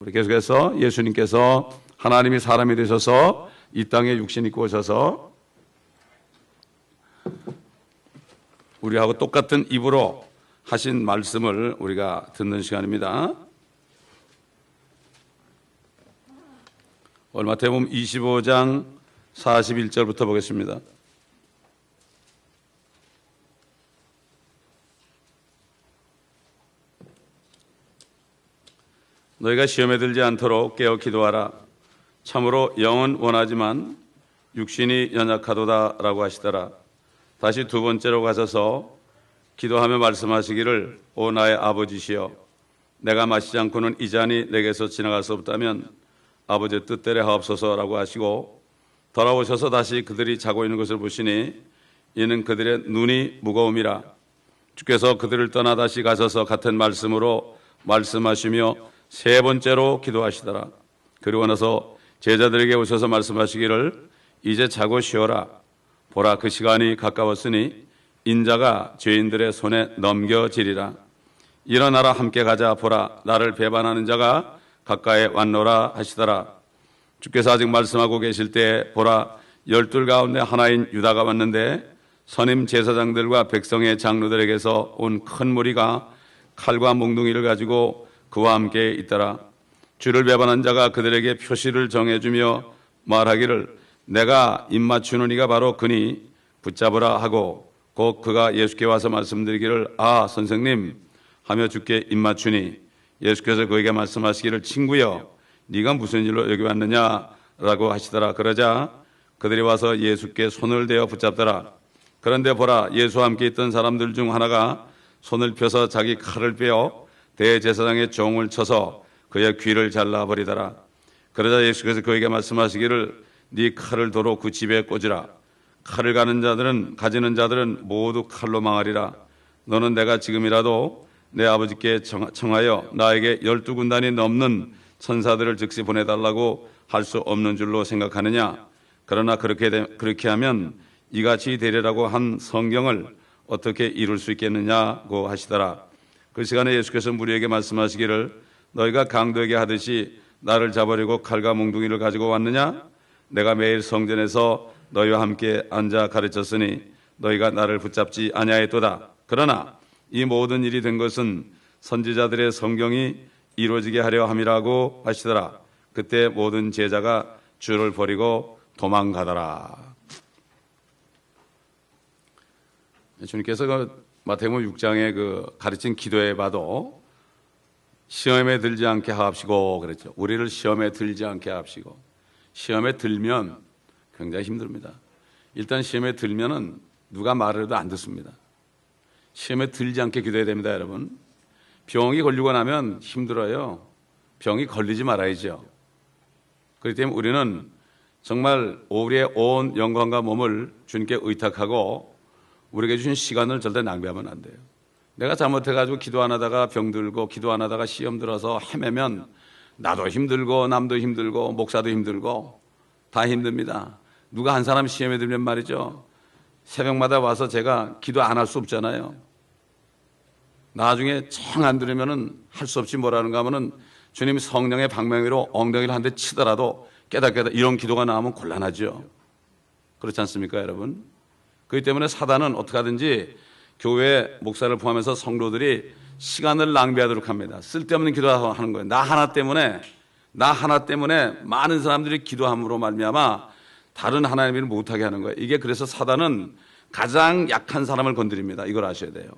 우리 계속해서 예수님께서 하나님이 사람이 되셔서 이 땅에 육신 입고 오셔서 우리하고 똑같은 입으로 하신 말씀을 우리가 듣는 시간입니다. 오늘 마태복음 25장 41절부터 보겠습니다. 너희가 시험에 들지 않도록 깨어 기도하라. 참으로 영은 원하지만 육신이 연약하도다 라고 하시더라. 다시 두 번째로 가셔서 기도하며 말씀하시기를 오 나의 아버지시여 내가 마시지 않고는 이 잔이 내게서 지나갈 수 없다면 아버지의 뜻대로 하옵소서라고 하시고 돌아오셔서 다시 그들이 자고 있는 것을 보시니 이는 그들의 눈이 무거움이라. 주께서 그들을 떠나 다시 가셔서 같은 말씀으로 말씀하시며 세 번째로 기도하시더라. 그리고 나서 제자들에게 오셔서 말씀하시기를 이제 자고 쉬어라. 보라 그 시간이 가까웠으니 인자가 죄인들의 손에 넘겨지리라. 일어나라 함께 가자. 보라 나를 배반하는 자가 가까이 왔노라 하시더라. 주께서 아직 말씀하고 계실 때 보라 12 가운데 하나인 유다가 왔는데 선임 제사장들과 백성의 장로들에게서 온 큰 무리가 칼과 몽둥이를 가지고 그와 함께 있더라. 주를 배반한 자가 그들에게 표시를 정해주며 말하기를 내가 입맞추는 이가 바로 그니 붙잡으라 하고 곧 그가 예수께 와서 말씀드리기를 아 선생님 하며 주께 입맞추니 예수께서 그에게 말씀하시기를 친구여 네가 무슨 일로 여기 왔느냐라고 하시더라. 그러자 그들이 와서 예수께 손을 대어 붙잡더라. 그런데 보라 예수와 함께 있던 사람들 중 하나가 손을 펴서 자기 칼을 빼어 대제사장의 종을 쳐서 그의 귀를 잘라버리더라. 그러자 예수께서 그에게 말씀하시기를 네 칼을 도로 그 집에 꽂으라. 칼을 가지는 자들은 모두 칼로 망하리라. 너는 내가 지금이라도 내 아버지께 청하여 나에게 12군단이 넘는 천사들을 즉시 보내달라고 할 수 없는 줄로 생각하느냐. 그러나 그렇게 하면 이같이 되리라고 한 성경을 어떻게 이룰 수 있겠느냐고 하시더라. 그 시간에 예수께서 무리에게 말씀하시기를 너희가 강도에게 하듯이 나를 잡으려고 칼과 몽둥이를 가지고 왔느냐? 내가 매일 성전에서 너희와 함께 앉아 가르쳤으니 너희가 나를 붙잡지 아니하였도다. 그러나 이 모든 일이 된 것은 선지자들의 성경이 이루어지게 하려 함이라고 하시더라. 그때 모든 제자가 주를 버리고 도망가더라. 주님께서 그 마태복음 6장에 그 가르친 기도에 봐도 시험에 들지 않게 하옵시고 그랬죠. 우리를 시험에 들지 않게 하옵시고. 시험에 들면 굉장히 힘듭니다. 일단 시험에 들면은 누가 말을 해도 안 듣습니다. 시험에 들지 않게 기도해야 됩니다, 여러분. 병이 걸리고 나면 힘들어요. 병이 걸리지 말아야죠. 그렇기 때문에 우리는 정말 우리의 온 영광과 몸을 주님께 의탁하고 우리에게 주신 시간을 절대 낭비하면 안 돼요. 내가 잘못해가지고 기도 안 하다가 병들고 기도 안 하다가 시험 들어서 헤매면 나도 힘들고 남도 힘들고 목사도 힘들고 다 힘듭니다. 누가 한 사람 시험에 들면 말이죠. 새벽마다 와서 제가 기도 안 할 수 없잖아요. 나중에 청 안 들으면은 할 수 없이 뭐라는가 하면은 주님이 성령의 방망이로 엉덩이를 한 대 치더라도 깨닫 이런 기도가 나오면 곤란하죠. 그렇지 않습니까, 여러분? 그렇기 때문에 사단은 어떻게 하든지 교회 목사를 포함해서 성도들이 시간을 낭비하도록 합니다. 쓸데없는 기도하는 거예요. 나 하나 때문에 많은 사람들이 기도함으로 말미암아 다른 하나님을 못하게 하는 거예요. 이게 그래서 사단은 가장 약한 사람을 건드립니다. 이걸 아셔야 돼요.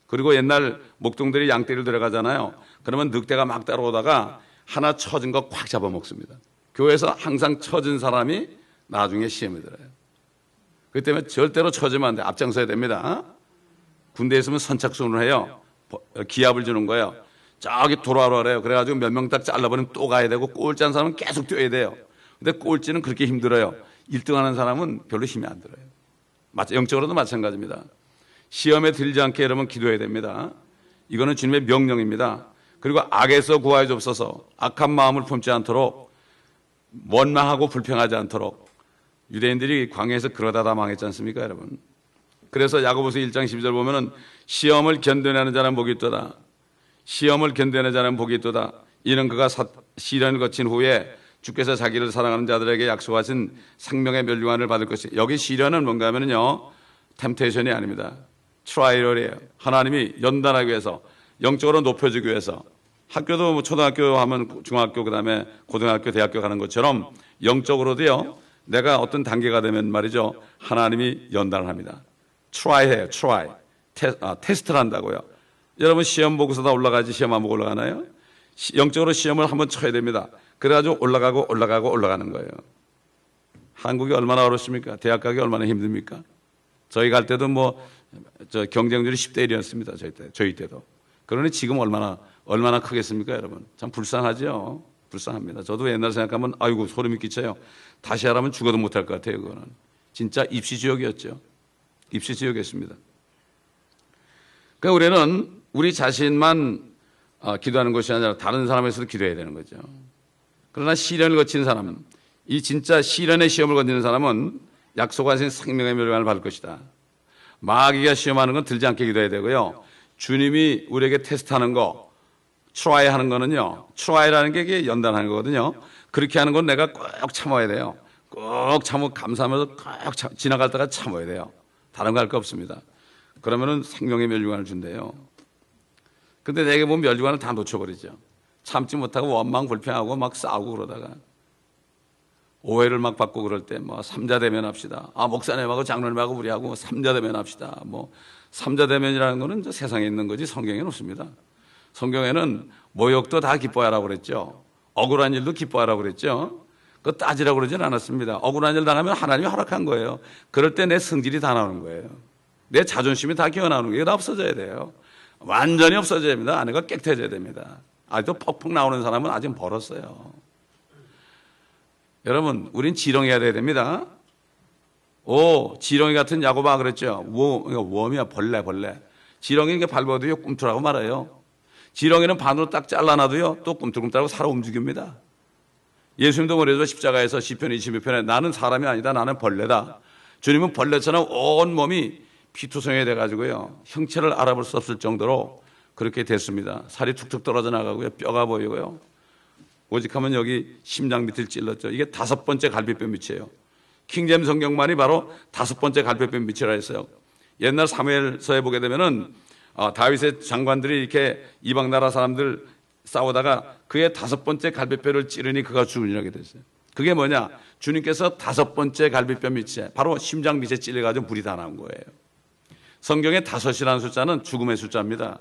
그리고 옛날 목동들이 양떼를 들어가잖아요. 그러면 늑대가 막 따라오다가 하나 처진 거 꽉 잡아먹습니다. 교회에서 항상 처진 사람이 나중에 시험에 들어요. 그렇기 때문에 절대로 처지면 안 돼요. 앞장서야 됩니다. 군대에 있으면 선착순을 해요. 기합을 주는 거예요. 저기 돌아오라 그래요. 그래가지고 몇 명 딱 잘라버리면 또 가야 되고 꼴찌한 사람은 계속 뛰어야 돼요. 근데 꼴찌는 그렇게 힘들어요. 1등 하는 사람은 별로 힘이 안 들어요. 영적으로도 마찬가지입니다. 시험에 들지 않게 여러분 기도해야 됩니다. 이거는 주님의 명령입니다. 그리고 악에서 구하여 주옵소서. 악한 마음을 품지 않도록 원망하고 불평하지 않도록. 유대인들이 광야에서 그러다 다 망했지 않습니까, 여러분? 그래서 야고보서 1장 12절 보면은 시험을 견뎌내는 자는 복이 있도다. 시험을 견뎌내는 자는 복이 있도다. 이는 그가 시련을 거친 후에 주께서 자기를 사랑하는 자들에게 약속하신 생명의 멸류관을 받을 것이. 여기 시련은 뭔가 하면요, 템테이션이 아닙니다. 트라이얼이에요. 하나님이 연단하기 위해서, 영적으로 높여주기 위해서. 학교도 뭐 초등학교 하면 중학교, 그다음에 고등학교, 대학교 가는 것처럼 영적으로도요, 내가 어떤 단계가 되면 말이죠, 하나님이 연단을 합니다. 트라이해요. 트라이. 테스트를 한다고요. 여러분 시험 보고서 다 올라가지 시험 안 보고 올라가나요? 영적으로 시험을 한번 쳐야 됩니다. 그래가지고 올라가는 거예요. 한국이 얼마나 어렵습니까? 대학 가기 얼마나 힘듭니까? 저희 갈 때도 경쟁률이 10대 1이었습니다. 저희 때도. 그러니 지금 얼마나 크겠습니까, 여러분? 참 불쌍하죠? 불쌍합니다. 저도 옛날 생각하면 아이고 소름이 끼쳐요. 다시 하라면 죽어도 못할 것 같아요. 그거는 진짜 입시지옥이었죠. 입시지옥이었습니다. 그러니까 우리는 우리 자신만 기도하는 것이 아니라 다른 사람에서도 기도해야 되는 거죠. 그러나 시련을 거친 사람은, 이 진짜 시련의 시험을 건지는 사람은 약속하신 생명의 멸류관을 받을 것이다. 마귀가 시험하는 건 들지 않게 기도해야 되고요. 주님이 우리에게 테스트하는 거, 트라이 하는 거는요, 트라이라는 게 이게 연단하는 거거든요. 그렇게 하는 건 내가 꼭 참아야 돼요. 꼭 참고 감사하면서 꼭 지나갈 때가 참아야 돼요. 다른 거 할 거 없습니다. 그러면은 생명의 멸류관을 준대요. 근데 내게 보면 멸류관을 다 놓쳐버리죠. 참지 못하고 원망 불평하고 막 싸우고 그러다가 오해를 막 받고 그럴 때 삼자대면 합시다. 목사님하고 장로님하고 우리하고 삼자대면 합시다. 삼자대면이라는 거는 세상에 있는 거지 성경에는 없습니다. 성경에는 모욕도 다 기뻐하라고 그랬죠. 억울한 일도 기뻐하라고 그랬죠. 그거 따지라고 그러진 않았습니다. 억울한 일 당하면 하나님이 허락한 거예요. 그럴 때 내 성질이 다 나오는 거예요. 내 자존심이 다 기어나오는 거예요. 이게 다 없어져야 돼요. 완전히 없어져야 됩니다. 안에가 깨끗해져야 됩니다. 아직도 퍽퍽 나오는 사람은 아직 멀었어요. 여러분, 우린 지렁이가 돼야 됩니다. 지렁이 같은 야고보가 그랬죠. 웜이야, 벌레. 지렁이 이게 밟아도요, 꿈틀하고 말아요. 지렁이는 반으로 딱 잘라놔도요, 또 꿈틀꿈틀하고 살아 움직입니다. 예수님도 그래서 십자가에서 시편 22편에 나는 사람이 아니다, 나는 벌레다. 주님은 벌레처럼 온 몸이 피투성이 돼가지고요, 형체를 알아볼 수 없을 정도로 그렇게 됐습니다. 살이 툭툭 떨어져 나가고요, 뼈가 보이고요. 오직하면 여기 심장 밑을 찔렀죠. 이게 5번째 갈비뼈 밑이에요. 킹제임스 성경만이 바로 5번째 갈비뼈 밑이라 했어요. 옛날 사무엘서에 보게 되면은 다윗의 장관들이 이렇게 이방 나라 사람들 싸우다가 그의 5번째 갈비뼈를 찌르니 그가 죽으리라고 됐어요. 그게 뭐냐? 주님께서 5번째 갈비뼈 밑에 바로 심장 밑에 찔려가지고 불이 다 나온 거예요. 성경의 5이라는 숫자는 죽음의 숫자입니다.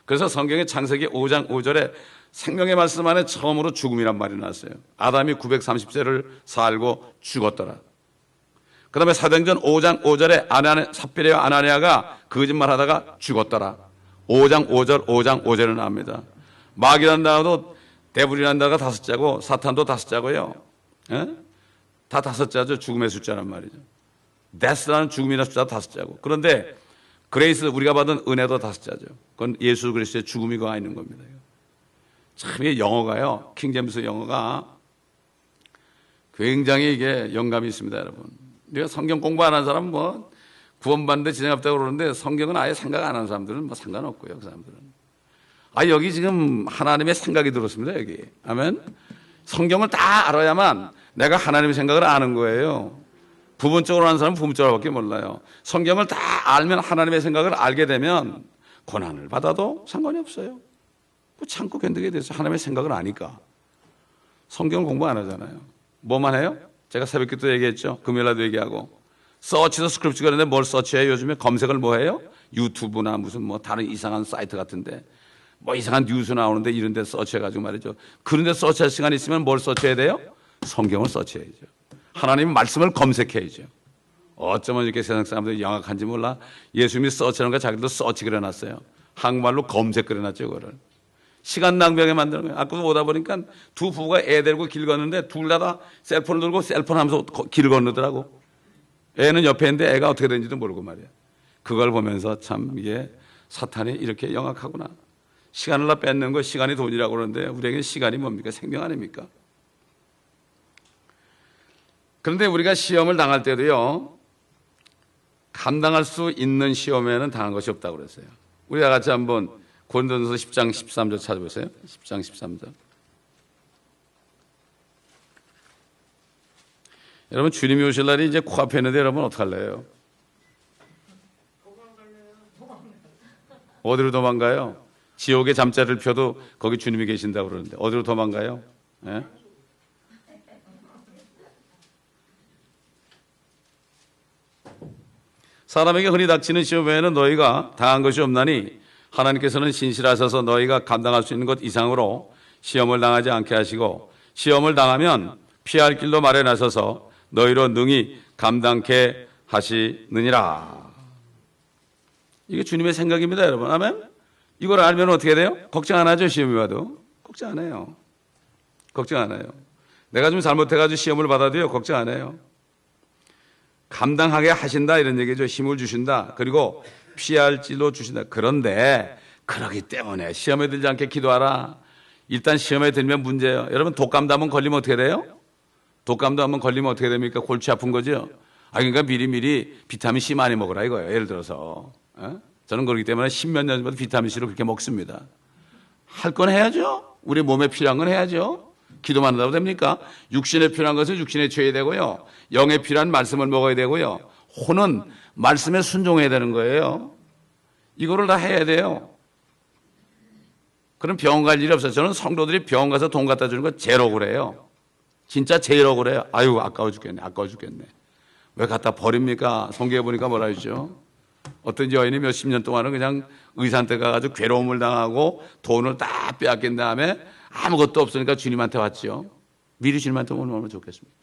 그래서 성경의 창세기 5장 5절에 생명의 말씀 안에 처음으로 죽음이란 말이 나왔어요. 아담이 930세를 살고 죽었더라. 그 다음에 사도행전 5장 5절에 삽비레와 아나니아가 거짓말하다가 죽었더라. 5장 5절은 나옵니다. 마귀란 단어도 데블이라는 단어가 5자고 사탄도 5자고요. 다 5자죠. 죽음의 숫자란 말이죠. 데스라는 죽음이라는 숫자 5자고. 그런데 그레이스, 우리가 받은 은혜도 5자죠. 그건 예수 그리스도의 죽음이 거가 있는 겁니다. 참 이게 영어가요, 킹제임스 영어가 굉장히 이게 영감이 있습니다, 여러분. 우리가 성경 공부 안 하는 사람은 구원받는데 지장 없다고 그러는데 성경은 아예 생각 안 하는 사람들은 상관없고요, 그 사람들은. 여기 지금 하나님의 생각이 들었습니다, 여기. 아멘. 성경을 다 알아야만 내가 하나님의 생각을 아는 거예요. 부분적으로 아는 사람은 부분적으로밖에 몰라요. 성경을 다 알면 하나님의 생각을 알게 되면 고난을 받아도 상관이 없어요. 참고 견디게 돼서 하나님의 생각을 아니까. 성경 공부 안 하잖아요. 뭐만 해요? 제가 새벽기도 얘기했죠. 금요일날도 얘기하고. 서치도 스크립트 그런데 뭘 서치해요? 요즘에 검색을 뭐 해요? 유튜브나 무슨 다른 이상한 사이트 같은데 이상한 뉴스 나오는데 이런 데 서치해가지고 말이죠. 그런 데 서치할 시간이 있으면 뭘 서치해야 돼요? 성경을 서치해야죠. 하나님의 말씀을 검색해야죠. 어쩌면 이렇게 세상 사람들이 영악한지 몰라. 예수님이 서치하는 거 자기도 서치 그려놨어요. 한국말로 검색 그려놨죠, 그거를. 시간 낭비하게 만드는 거예요. 아까도 오다 보니까 두 부부가 애 데리고 길 걷는데 둘 다 셀폰을 들고 셀폰 하면서 길 건너더라고. 애는 옆에 있는데 애가 어떻게 되는지도 모르고 말이야. 그걸 보면서 참 이게 사탄이 이렇게 영악하구나. 시간을 다 뺏는 거, 시간이 돈이라고 그러는데 우리에게 시간이 뭡니까? 생명 아닙니까? 그런데 우리가 시험을 당할 때도요, 감당할 수 있는 시험에는 당한 것이 없다고 그랬어요. 우리가 같이 한번 고린도전서 10장 13절 찾아보세요. 10장 13절. 여러분 주님이 오실 날이 이제 코앞에 있는데 여러분 어떡할래요? 어디로 도망가요? 지옥의 잠자리를 펴도 거기 주님이 계신다고 그러는데 어디로 도망가요? 예? 사람에게 흔히 닥치는 시험 외에는 너희가 당한 것이 없나니 하나님께서는 신실하셔서 너희가 감당할 수 있는 것 이상으로 시험을 당하지 않게 하시고 시험을 당하면 피할 길도 마련하셔서 너희로 능히 감당케 하시느니라. 이게 주님의 생각입니다, 여러분. 아멘? 이걸 알면 어떻게 돼요? 걱정 안 하죠, 시험이 와도. 걱정 안 해요. 걱정 안 해요. 내가 좀 잘못해가지고 시험을 받아도요, 걱정 안 해요. 감당하게 하신다 이런 얘기죠. 힘을 주신다. 그리고 피할 길로 주신다. 그런데 그러기 때문에 시험에 들지 않게 기도하라. 일단 시험에 들면 문제예요. 여러분 독감도 한번 걸리면 어떻게 돼요? 독감도 한번 걸리면 어떻게 됩니까? 골치 아픈 거죠. 그러니까 미리미리 비타민 C 많이 먹으라 이거예요. 예를 들어서 저는 그렇기 때문에 10몇 년 전부터 비타민 C를 그렇게 먹습니다. 할 건 해야죠. 우리 몸에 필요한 건 해야죠. 기도만 한다고 됩니까? 육신에 필요한 것은 육신에 줘야 되고요. 영에 필요한 말씀을 먹어야 되고요. 혼은 말씀에 순종해야 되는 거예요. 이거를 다 해야 돼요. 그럼 병원 갈 일이 없어요. 저는 성도들이 병원 가서 돈 갖다 주는 거 제일 억울해요. 진짜 제일 억울해요. 아유 아까워 죽겠네. 아까워 죽겠네. 왜 갖다 버립니까? 성경에 보니까 뭐라 했죠? 어떤 여인이 몇십 년 동안은 그냥 의사한테 가가지고 괴로움을 당하고 돈을 다 빼앗긴 다음에 아무것도 없으니까 주님한테 왔죠. 미리 주님한테 오면 얼마나 좋겠습니까?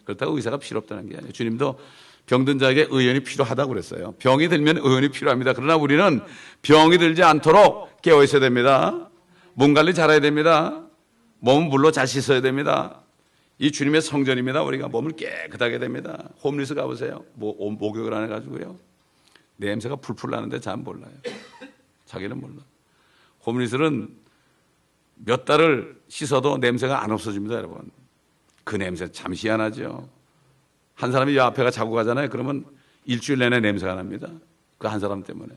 그렇다고 의사가 필요 없다는 게 아니에요. 주님도 병든 자에게 의원이 필요하다고 그랬어요. 병이 들면 의원이 필요합니다. 그러나 우리는 병이 들지 않도록 깨어 있어야 됩니다. 몸 관리 잘해야 됩니다. 몸은 물로 잘 씻어야 됩니다. 이 주님의 성전입니다. 우리가 몸을 깨끗하게 됩니다. 홈리스 가보세요. 목욕을 안 해가지고요. 냄새가 풀풀 나는데 잘 몰라요. 자기는 몰라. 홈리스는 몇 달을 씻어도 냄새가 안 없어집니다, 여러분. 그 냄새 참 희한하죠. 한 사람이 여 앞에가 자고 가잖아요. 그러면 일주일 내내 냄새가 납니다. 그 한 사람 때문에.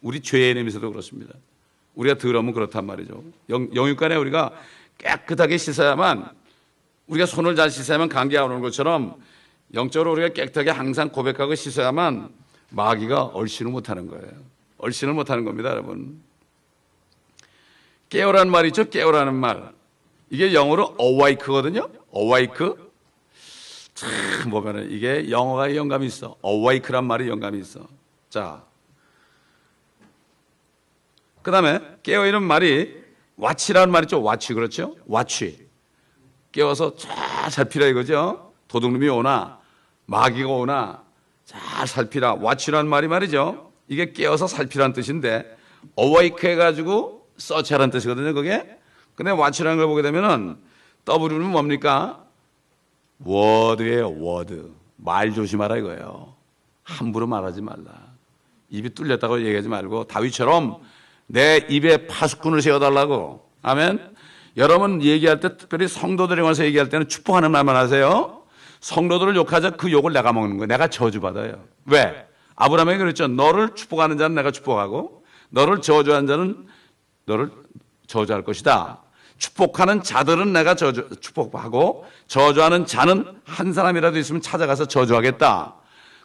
우리 죄의 냄새도 그렇습니다. 우리가 더러우면 그렇단 말이죠. 영육간에 우리가 깨끗하게 씻어야만, 우리가 손을 잘 씻어야만 감기가 오는 것처럼 영적으로 우리가 깨끗하게 항상 고백하고 씻어야만 마귀가 얼씬을 못하는 거예요. 얼씬을 못하는 겁니다, 여러분. 깨어라는 말이 있죠. 깨어라는 말. 이게 영어로 awake거든요. awake. 참 보면은 이게 영어가 영감이 있어. awake란 말이 영감이 있어. 자, 그 다음에 깨어있는 말이 watch라는 말이 있죠. watch, 그렇죠? watch. 깨워서 잘 살피라 이거죠. 도둑놈이 오나 마귀가 오나 잘 살피라. watch라는 말이 말이죠. 이게 깨어서 살피라는 뜻인데 awake 해가지고 search하라는 뜻이거든요. 그게. 근데 watch라는 걸 보게 되면은 W는 뭡니까? word예요. word. 말 조심하라 이거예요. 함부로 말하지 말라. 입이 뚫렸다고 얘기하지 말고 다윗처럼 내 입에 파수꾼을 세워달라고. 아멘. 여러분 얘기할 때 특별히 성도들에 관해서 얘기할 때는 축복하는 말만 하세요. 성도들을 욕하자 그 욕을 내가 먹는 거예요. 내가 저주받아요. 왜? 아브라함이 그랬죠. 너를 축복하는 자는 내가 축복하고 너를 저주하는 자는 너를 저주할 것이다. 축복하는 자들은 내가 축복하고 저주하는 자는 한 사람이라도 있으면 찾아가서 저주하겠다.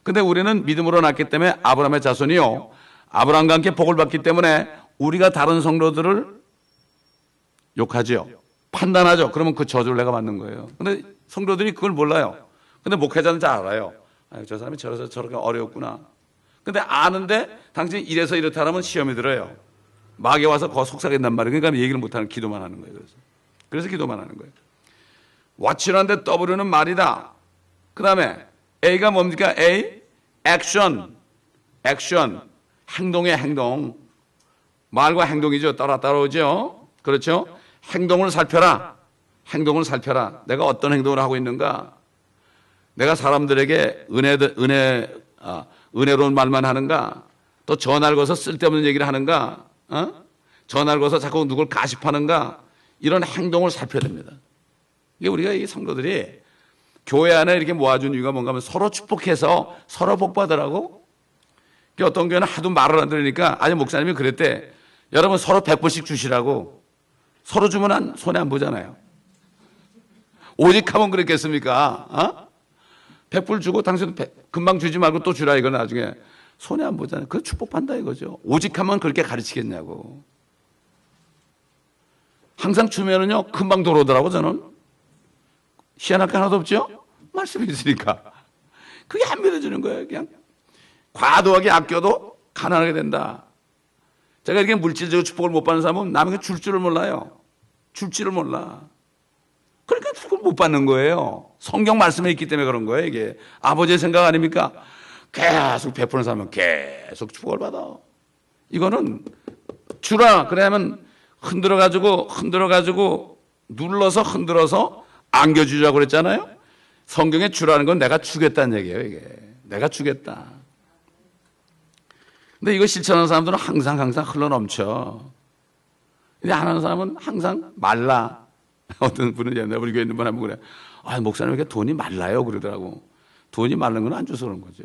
근데 우리는 믿음으로 났기 때문에 아브라함의 자손이요. 아브라함과 함께 복을 받기 때문에 우리가 다른 성도들을 욕하죠. 판단하죠. 그러면 그 저주를 내가 받는 거예요. 근데 성도들이 그걸 몰라요. 근데 목회자는 잘 알아요. 저 사람이 저래서 저렇게 어려웠구나. 근데 아는데 당신이 이래서 이렇다 하면 시험이 들어요. 마귀 와서 거 속삭인단 말이에요. 그러니까 얘기를 못하는 기도만 하는 거예요. 그래서 기도만 하는 거예요. watch라는데 W는 말이다. 그 다음에 A가 뭡니까? A, action. action. 행동의 행동. 말과 행동이죠. 따라오죠. 그렇죠? 행동을 살펴라. 행동을 살펴라. 내가 어떤 행동을 하고 있는가? 내가 사람들에게 은혜로운 말만 하는가? 또 전화를 걸어서 쓸데없는 얘기를 하는가? 전화를 걸어서 자꾸 누굴 가십하는가? 이런 행동을 살펴야 됩니다. 이게 우리가 이 성도들이 교회 안에 이렇게 모아준 이유가 뭔가 하면 서로 축복해서 서로 복받으라고. 어떤 교회는 하도 말을 안 들으니까 아니 목사님이 그랬대. 여러분 서로 100불씩 주시라고. 서로 주면 손해 안 보잖아요. 오직 하면 그랬겠습니까? 100불 주고 당신 금방 주지 말고 또 주라 이거 나중에 손해 안 보잖아요. 그거 축복받는다 이거죠. 오직 하면 그렇게 가르치겠냐고. 항상 주면은요 금방 돌아오더라고 저는. 희한할 게 하나도 없죠? 말씀이 있으니까. 그게 안 믿어지는 거예요. 그냥 과도하게 아껴도 가난하게 된다. 제가 이렇게 물질적으로 축복을 못 받는 사람은 남에게 줄 줄을 몰라요. 줄 줄을 몰라. 그러니까 축복을 못 받는 거예요. 성경 말씀에 있기 때문에 그런 거예요. 이게 아버지의 생각 아닙니까? 계속 베푸는 사람은 계속 축복을 받아. 이거는 주라 그러면 흔들어가지고 눌러서 흔들어서 안겨주자고 그랬잖아요. 성경에 주라는 건 내가 주겠다는 얘기예요. 이게 내가 주겠다. 근데 이거 실천하는 사람들은 항상 흘러넘쳐. 근데 안 하는 사람은 항상 말라. 어떤 분은 옛날에 우리 교회 있는 분 한번 그래. 아, 목사님 왜 이렇게 돈이 말라요? 그러더라고. 돈이 마른 건 안 줘서 그런 거죠.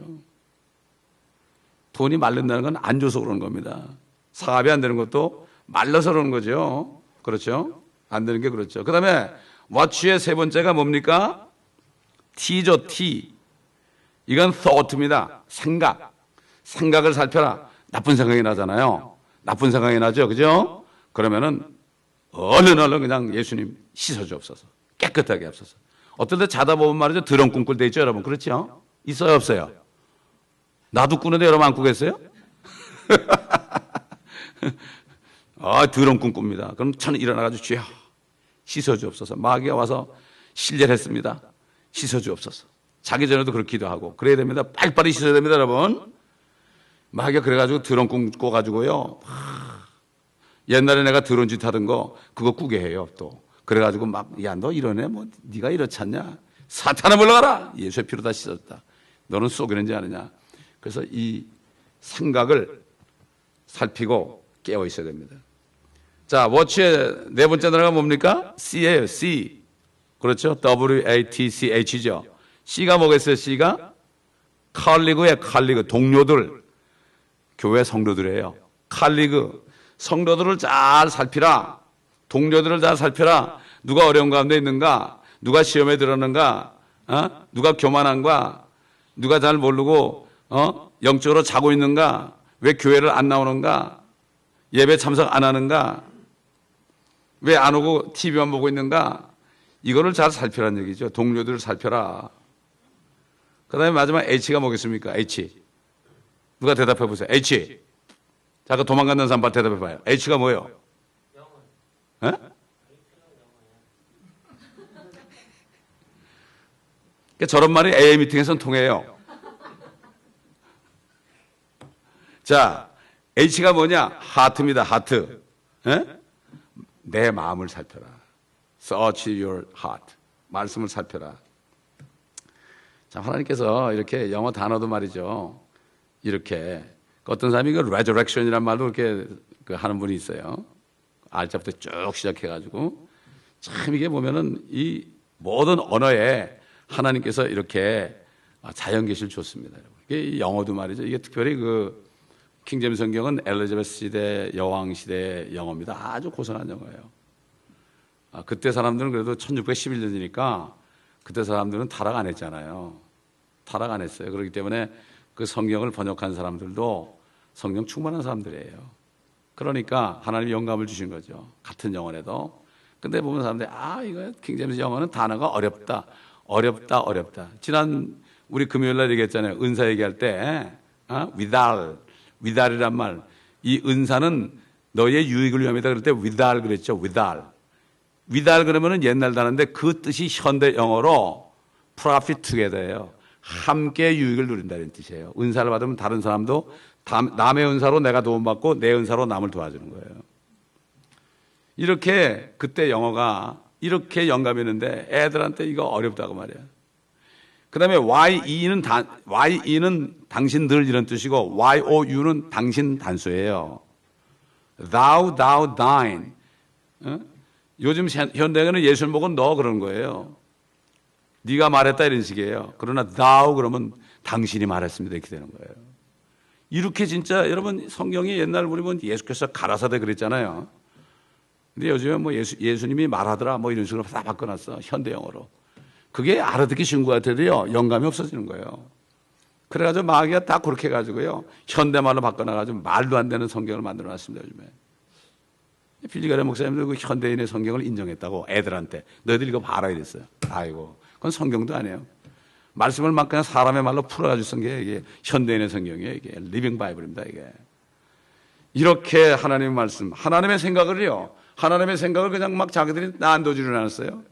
돈이 마른다는 건 안 줘서 그런 겁니다. 사업이 안 되는 것도 말라서 그런 거죠. 그렇죠? 안 되는 게 그렇죠. 그 다음에 watch의 세 번째가 뭡니까? T죠, T. 이건 thought입니다. 생각을 살펴라. 나쁜 생각이 나잖아요. 나쁜 생각이 나죠. 그죠? 그러면은 얼른 그냥 예수님 씻어주옵소서. 깨끗하게 하옵소서. 어떨 때 자다 보면 말이죠. 더러운 꿈 꿀 때 있죠, 여러분. 그렇죠? 있어요, 없어요? 나도 꾸는데 여러분 안 꾸겠어요? 더러운 꿈 꿉니다. 그럼 저는 일어나가지고 주여 씻어주옵소서. 마귀가 와서 실례했습니다. 씻어주옵소서. 자기 전에도 그렇게 기도하고 그래야 됩니다. 빨리빨리 씻어야 됩니다, 여러분. 마귀가 그래가지고 더러운 꿈 꿔가지고요. 옛날에 내가 더러운 짓 하던 거 그거 꾸게 해요. 또 그래가지고 막 야 너 이러네 뭐 네가 이렇잖냐. 사탄아 물러가라. 예수의 피로 다 씻었다. 너는 속이는지 아느냐. 그래서 이 생각을 살피고 깨어 있어야 됩니다. 자, 워치의 네 번째 단어가 뭡니까? C예요. C. 그렇죠? WATCH죠. C가 뭐겠어요? C가 칼리그의 칼리그 동료들, 교회 성도들이에요. 칼리그 성도들을 잘 살피라. 동료들을 잘 살펴라. 누가 어려운 가운데 있는가? 누가 시험에 들었는가? 누가 교만한가? 누가 잘 모르고 영적으로 자고 있는가? 왜 교회를 안 나오는가? 예배 참석 안 하는가? 왜 안 오고 TV만 보고 있는가? 이거를 잘 살펴라는 얘기죠. 동료들을 살펴라. 그 다음에 마지막 H가 뭐겠습니까? H. 누가 대답해 보세요. H. 자, 그 도망간다는 사람 빨리 대답해 봐요. H가 뭐예요? 영혼. 저런 말이 AA 미팅에서는 통해요. 자, H가 뭐냐? 하트입니다. 하트. 내 마음을 살펴라. Search your heart. 말씀을 살펴라. 자, 하나님께서 이렇게 영어 단어도 말이죠. 이렇게 어떤 사람이 그 resurrection이란 말도 이렇게 하는 분이 있어요. 알자부터 쭉 시작해가지고 참 이게 보면은 이 모든 언어에 하나님께서 이렇게 자연 계시를 줬습니다. 이게 영어도 말이죠. 이게 특별히 그 킹제임스 성경은 엘리자베스 시대 여왕 시대 영어입니다. 아주 고상한 영어예요. 그때 사람들은 그래도 1611년이니까 그때 사람들은 타락 안 했잖아요. 타락 안 했어요. 그렇기 때문에 그 성경을 번역한 사람들도 성경 충만한 사람들이에요. 그러니까 하나님이 영감을 주신 거죠. 같은 영어에도. 근데 보면 사람들이 이거 킹제임스 영어는 단어가 어렵다. 지난 우리 금요일 날 얘기했잖아요. 은사 얘기할 때 위달이란 말. 이 은사는 너의 유익을 위함이다 그럴 때 위달 그랬죠. 위달 그러면은 옛날 단어인데 그 뜻이 현대 영어로 profit together예요. 함께 유익을 누린다는 뜻이에요. 은사를 받으면 다른 사람도 남의 은사로 내가 도움받고 내 은사로 남을 도와주는 거예요. 이렇게 그때 영어가 이렇게 영감했는데 애들한테 이거 어렵다고 말이야. 그 다음에 YE는 당신들 이런 뜻이고 YOU는 당신 단수예요. Thou, thine. 요즘 현대에는 예수를 보고 너 그런 거예요. 네가 말했다 이런 식이에요. 그러나 thou 그러면 당신이 말했습니다 이렇게 되는 거예요. 이렇게 진짜 여러분 성경이 옛날 우리 보면 예수께서 가라사대 그랬잖아요. 근데 요즘에 뭐 예수님이 말하더라 뭐 이런 식으로 다 바꿔놨어 현대 영어로. 그게 알아듣기 쉬운 것 같아도요, 영감이 없어지는 거예요. 그래가지고 마귀가 다 그렇게 해가지고요, 현대말로 바꿔놔가지고 말도 안 되는 성경을 만들어 놨습니다, 요즘에. 필리가레 목사님도 그 현대인의 성경을 인정했다고 애들한테. 너희들 이거 봐라 이랬어요. 아이고, 그건 성경도 아니에요. 말씀을 막 그냥 사람의 말로 풀어가지고 쓴 게 이게 현대인의 성경이에요. 이게 리빙 바이블입니다, 이게. 이렇게 하나님의 말씀, 하나님의 생각을요, 하나님의 생각을 그냥 막 자기들이 난도질을 해놨어요.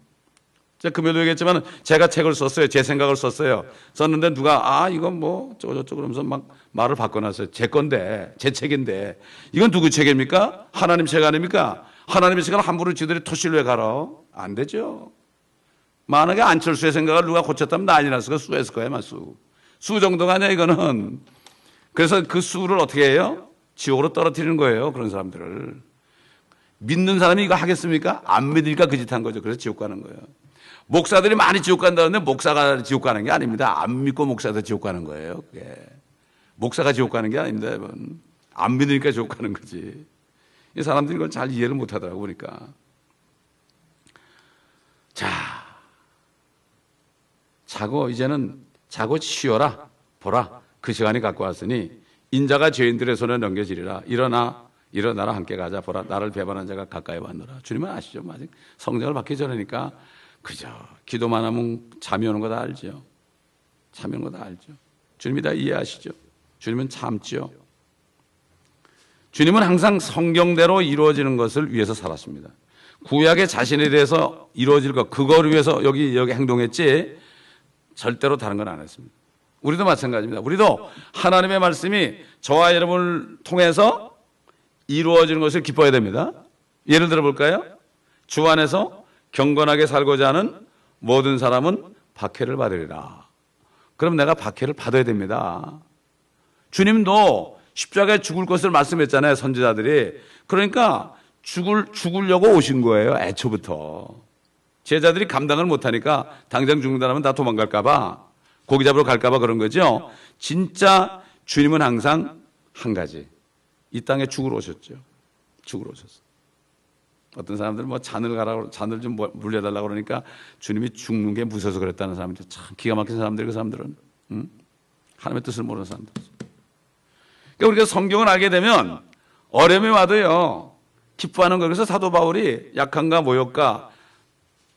제가 금요일도 얘기했지만 제가 책을 썼어요. 제 생각을 썼어요. 썼는데 누가 이건 뭐 저쩌고 그러면서 막 말을 바꿔놨어요. 제 건데, 제 책인데 이건 누구 책입니까? 하나님 책 아닙니까? 하나님의 책을 함부로 지들이 토실로 해 가라? 안 되죠. 만약에 안철수의 생각을 누가 고쳤다면 난리 났을 거야. 수했을 거야, 마수. 수 정도가 아니야, 이거는. 그래서 그 수를 어떻게 해요? 지옥으로 떨어뜨리는 거예요, 그런 사람들을. 믿는 사람이 이거 하겠습니까? 안 믿으니까 그 짓 한 거죠. 그래서 지옥 가는 거예요. 목사들이 많이 지옥 간다는데 목사가 지옥 가는 게 아닙니다. 안 믿고 목사도 지옥 가는 거예요. 그게. 목사가 지옥 가는 게 아닙니다, 여러분. 안 믿으니까 지옥 가는 거지. 이 사람들이 이걸 잘 이해를 못 하더라고, 보니까. 자, 이제는 자고 쉬어라, 보라. 그 시간이 갖고 왔으니 인자가 죄인들의 손에 넘겨지리라. 일어나라, 함께 가자. 보라, 나를 배반한 자가 가까이 왔노라. 주님은 아시죠? 아직 성령을 받기 전이니까 그저 기도만 하면 잠이 오는 거 다 알죠. 잠이 오는 거 다 알죠. 주님이 다 이해하시죠. 주님은 참죠. 주님은 항상 성경대로 이루어지는 것을 위해서 살았습니다. 구약의 자신에 대해서 이루어질 것, 그걸 위해서 여기 행동했지 절대로 다른 건 안 했습니다. 우리도 마찬가지입니다. 우리도 하나님의 말씀이 저와 여러분을 통해서 이루어지는 것을 기뻐해야 됩니다. 예를 들어 볼까요? 주 안에서 경건하게 살고자 하는 모든 사람은 박해를 받으리라. 그럼 내가 박해를 받아야 됩니다. 주님도 십자가에 죽을 것을 말씀했잖아요, 선지자들이. 그러니까 죽으려고 오신 거예요, 애초부터. 제자들이 감당을 못하니까 당장 죽는다면 다 도망갈까봐, 고기 잡으러 갈까봐 그런 거죠. 진짜 주님은 항상 한 가지, 이 땅에 죽으러 오셨죠. 죽으러 오셨어요. 어떤 사람들은 뭐 잔을 좀 물려달라고 그러니까 주님이 죽는 게 무서워서 그랬다는 사람들, 참 기가 막힌 사람들, 그 사람들은. 하나님의 뜻을 모르는 사람들. 그러니까 우리가 성경을 알게 되면 어려움이 와도요, 기뻐하는 거예요. 그래서 사도 바울이 약함과 모욕과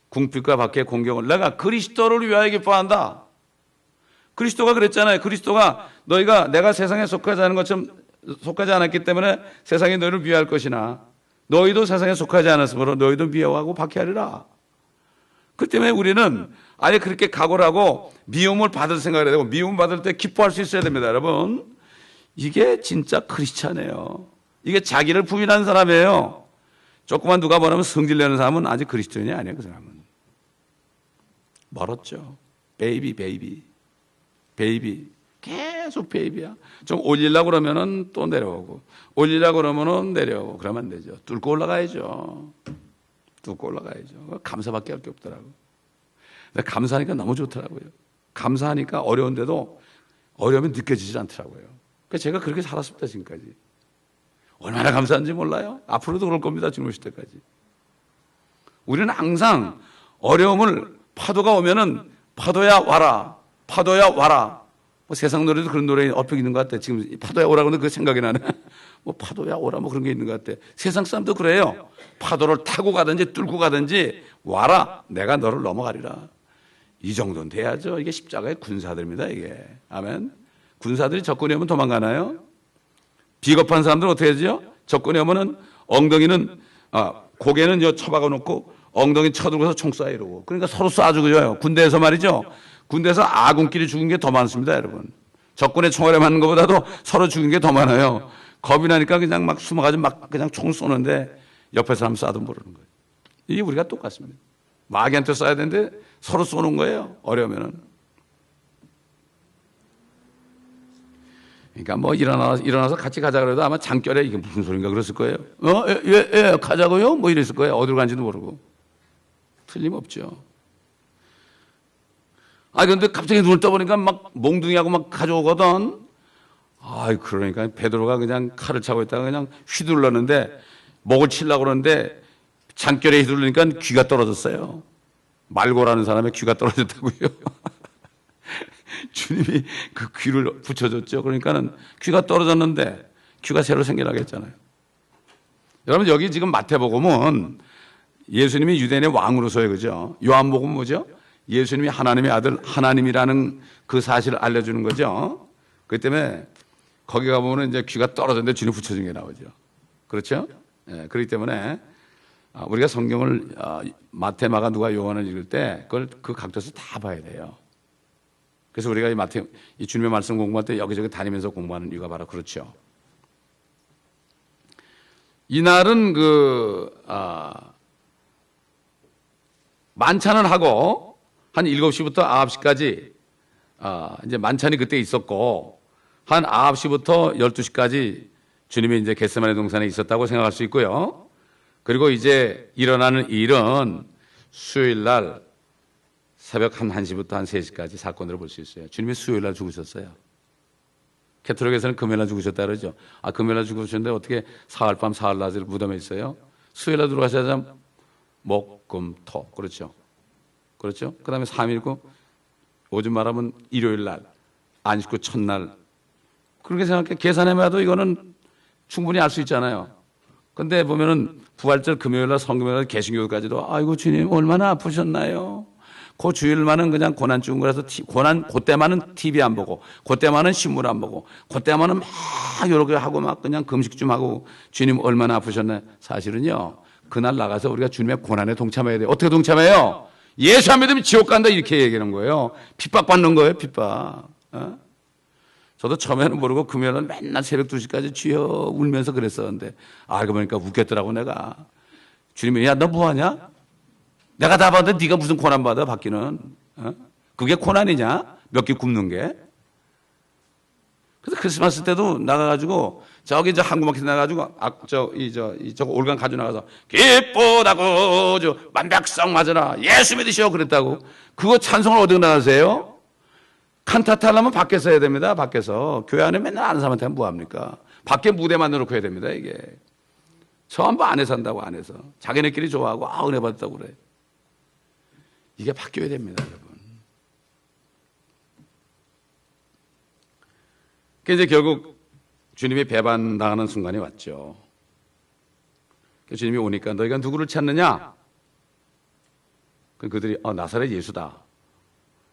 궁핍과 박해 공경을 내가 그리스도를 위하여 기뻐한다. 그리스도가 그랬잖아요. 그리스도가 너희가 내가 세상에 속하지 않은 것처럼 속하지 않았기 때문에 세상이 너희를 미워할 것이나 너희도 세상에 속하지 않았으므로 너희도 미워하고 박해하리라. 그 때문에 우리는 아예 그렇게 각오를 하고 미움을 받을 생각을 해야 되고, 미움 받을 때 기뻐할 수 있어야 됩니다, 여러분. 이게 진짜 크리스찬이에요. 이게 자기를 부인하는 사람이에요. 조금만 누가 뭐라면 성질내는 사람은 아직 그리스도인이 아니에요, 그 사람은. 멀었죠. 베이비. 계속 베이비야. 좀 올리려고 그러면은 또 내려오고, 올리려고 그러면은 내려오고, 그러면 안 되죠. 뚫고 올라가야죠. 감사밖에 할 게 없더라고. 근데 감사하니까 너무 좋더라고요. 감사하니까 어려운데도 어려움이 느껴지지 않더라고요. 그러니까 제가 그렇게 살았습니다, 지금까지. 얼마나 감사한지 몰라요? 앞으로도 그럴 겁니다, 주님 오실 때까지. 우리는 항상 어려움을, 파도가 오면은 파도야 와라. 뭐 세상 노래도 그런 노래 엎여 있는 것 같아. 지금 파도야 오라고 하는데 그 생각이 나네. 뭐 파도야 오라 뭐 그런 게 있는 것 같아. 세상 사람도 그래요. 파도를 타고 가든지 뚫고 가든지 와라. 내가 너를 넘어가리라. 이 정도는 돼야죠. 이게 십자가의 군사들입니다, 이게. 아멘. 군사들이 적군이 오면 도망가나요? 비겁한 사람들은 어떻게 하죠? 적군이 오면은 고개는 처박아 놓고 엉덩이 쳐들고서 총 쏴 이러고. 그러니까 서로 쏴주고요. 군대에서 말이죠. 군대에서 아군끼리 죽은 게 더 많습니다, 여러분. 적군의 총알에 맞는 것보다도 서로 죽은 게 더 많아요. 겁이 나니까 그냥 막 숨어가지고 막 그냥 총 쏘는데 옆에 사람 쏴도 모르는 거예요. 이게 우리가 똑같습니다. 마귀한테 쏴야 되는데 서로 쏘는 거예요, 어려우면은. 그러니까 뭐 일어나서 같이 가자 그래도 아마 장결에 이게 무슨 소린가 그랬을 거예요. 예, 가자고요? 뭐 이랬을 거예요. 어디로 간지도 모르고. 틀림없죠. 근데 갑자기 눈을 떠보니까 막 몽둥이하고 막 가져오거든. 그러니까 베드로가 그냥 칼을 차고 있다가 그냥 휘둘렀는데 목을 치려고 그러는데 장결에 휘둘르니까 귀가 떨어졌어요. 말고라는 사람의 귀가 떨어졌다고요. 주님이 그 귀를 붙여줬죠. 그러니까는 귀가 떨어졌는데 귀가 새로 생겨나겠잖아요. 여러분 여기 지금 마태복음은 예수님이 유대인의 왕으로서의 그죠. 요한복음은 뭐죠? 예수님이 하나님의 아들 하나님이라는 그 사실을 알려주는 거죠. 그렇기 때문에 거기 가보면 이제 귀가 떨어졌는데 주님 붙여준 게 나오죠. 그렇죠? 예, 그렇기 때문에 우리가 성경을 마태, 마가, 누가, 요한을 읽을 때 그걸 그 각도에서 다 봐야 돼요. 그래서 우리가 이 주님의 말씀 공부할 때 여기저기 다니면서 공부하는 이유가 바로 그렇죠. 이날은 만찬을 하고 한 7시부터 9시까지 이제 만찬이 그때 있었고 한 9시부터 12시까지 주님이 이제 겟세마네 동산에 있었다고 생각할 수 있고요. 그리고 이제 일어나는 일은 수요일 날 새벽 한 1시부터 한 3시까지 사건으로 볼 수 있어요. 주님이 수요일 날 죽으셨어요. 캐톨릭에서는 금요일 날 죽으셨다 그러죠. 금요일 날 죽으셨는데 어떻게 사흘 밤 사흘 낮을 무덤에 있어요? 수요일 날 들어가셔야 목, 금, 토. 그렇죠. 그렇죠. 그 다음에 3일고 요즘 말하면 일요일 날, 안식구 첫날. 그렇게 생각해. 계산해봐도 이거는 충분히 알 수 있잖아요. 근데 보면은 부활절 금요일 날 성금요일 날 개신교까지도 아이고 주님 얼마나 아프셨나요? 그 주일만은 그냥 고난 죽은 거라서 그때만은 TV 안 보고 그때만은 신문 안 보고 그때만은 막 이렇게 하고 막 그냥 금식 좀 하고 주님 얼마나 아프셨나요? 사실은요 그날 나가서 우리가 주님의 고난에 동참해야 돼요. 어떻게 동참해요? 예수 안 믿으면 지옥 간다 이렇게 얘기하는 거예요. 핍박받는 거예요. 핍박. 저도 처음에는 모르고 금요일은 맨날 새벽 2시까지 주여 울면서 그랬었는데 알고 보니까 웃겼더라고 내가. 주님이 야 너 뭐하냐? 내가 다 받는데 네가 무슨 고난 받아 받기는. 그게 고난이냐? 몇 개 굽는 게. 그래서 크리스마스 때도 나가가지고 저기 이제 한국마켓 나가가지고 저거 올간 가지고 나가서 기쁘다고 저 만백성 맞으라 예수 믿으시오 그랬다고. 그거 찬송을 어디서 나가세요? 칸타타 하려면 밖에서 해야 됩니다. 밖에서. 교회 안에 맨날 아는 사람한테 하면 뭐합니까? 밖에 무대 만들어놓고 해야 됩니다. 이게. 전부 안에서 한다고 안에서. 자기네끼리 좋아하고 은혜 받았다고 그래. 이게 바뀌어야 됩니다. 여러분. 그래서 이제 결국 주님이 배반당하는 순간이 왔죠. 주님이 오니까 너희가 누구를 찾느냐? 그들이 나사렛 예수다.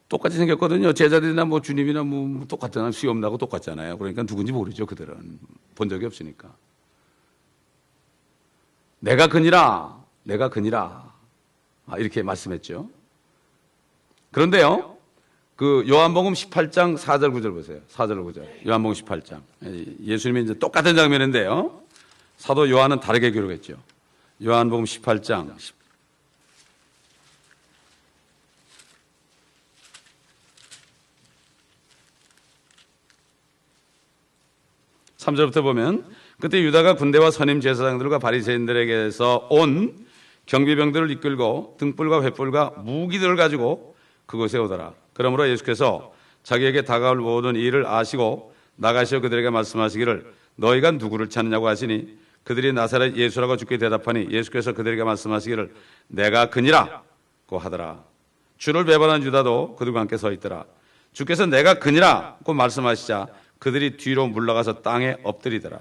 똑같이 생겼거든요. 제자들이나 뭐 주님이나 뭐 똑같잖아요. 수염 나고 똑같잖아요. 그러니까 누군지 모르죠. 그들은 본 적이 없으니까. 내가 그니라 이렇게 말씀했죠. 그런데요, 그 요한복음 18장 4절 9절 보세요. 4절 9절. 요한복음 18장. 예수님이 이제 똑같은 장면인데요. 사도 요한은 다르게 기록했죠. 요한복음 18장 3절부터 보면 그때 유다가 군대와 선임 제사장들과 바리새인들에게서 온 경비병들을 이끌고 등불과 횃불과 무기들을 가지고 그곳에 오더라. 그러므로 예수께서 자기에게 다가올 모든 일을 아시고 나가시어 그들에게 말씀하시기를 너희가 누구를 찾느냐고 하시니 그들이 나사렛 예수라고 주께 대답하니 예수께서 그들에게 말씀하시기를 내가 그니라고 하더라. 주를 배반한 유다도 그들과 함께 서 있더라. 주께서 내가 그니라고 말씀하시자 그들이 뒤로 물러가서 땅에 엎드리더라.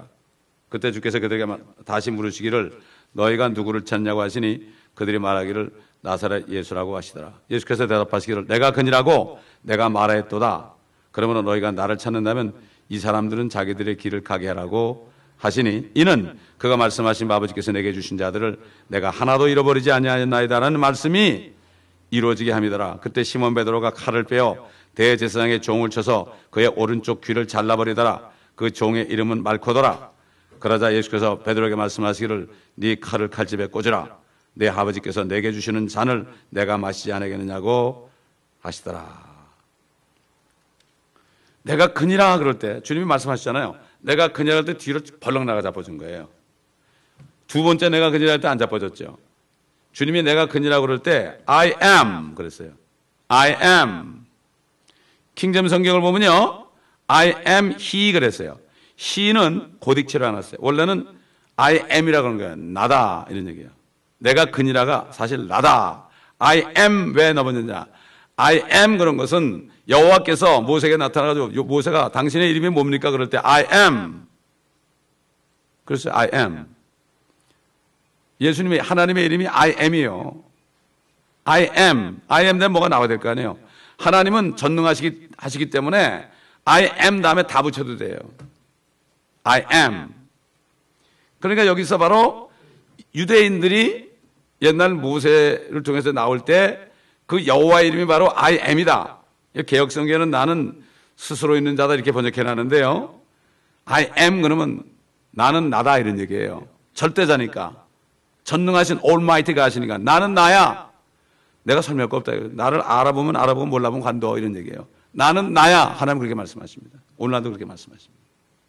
그때 주께서 그들에게 다시 물으시기를 너희가 누구를 찾냐고 하시니 그들이 말하기를 나사렛 예수라고 하시더라. 예수께서 대답하시기를 내가 그니라고 내가 말하였도다. 그러므로 너희가 나를 찾는다면 이 사람들은 자기들의 길을 가게 하라고 하시니 이는 그가 말씀하신 아버지께서 내게 주신 자들을 내가 하나도 잃어버리지 아니하였나이다라는 말씀이 이루어지게 함이더라. 그때 시몬 베드로가 칼을 빼어 대제사장의 종을 쳐서 그의 오른쪽 귀를 잘라버리더라. 그 종의 이름은 말코더라. 그러자 예수께서 베드로에게 말씀하시기를 네 칼을 칼집에 꽂으라. 내 아버지께서 내게 주시는 잔을 내가 마시지 않겠느냐고 하시더라. 내가 그니라 그럴 때 주님이 말씀하시잖아요. 내가 그니라 할 때 뒤로 벌렁 나가 잡아준 거예요. 두 번째 내가 그니라 할 때 안 잡아줬죠. 주님이 내가 그니라 그럴 때 I am 그랬어요. I am. 킹제임 성경을 보면요. I am he 그랬어요. he는 고딕체로 안 왔어요. 원래는 I am이라고 하는 거예요. 나다 이런 얘기예요. 내가 그니라가 사실 나다. I am 왜 넣었느냐? I am 그런 것은 여호와께서 모세에게 나타나가지고 모세가 당신의 이름이 뭡니까? 그럴 때 I am. 그래서 I am. 예수님의 하나님의 이름이 I am이에요. I am. I am 되면 뭐가 나와야 될 거 아니에요. 하나님은 전능하시기 때문에 I am 다음에 다 붙여도 돼요. I am. 그러니까 여기서 바로 유대인들이 옛날 모세를 통해서 나올 때 그 여호와의 이름이 바로 I am이다. 개역성경에는 나는 스스로 있는 자다 이렇게 번역해놨는데요. I am 그러면 나는 나다 이런 얘기예요. 절대자니까. 전능하신 Almighty가 하시니까 나는 나야. 내가 설명할 거 없다. 나를 알아보면 알아보고 몰라보면 관둬 이런 얘기예요. 나는 나야. 하나님 그렇게 말씀하십니다. 오늘날도 그렇게 말씀하십니다.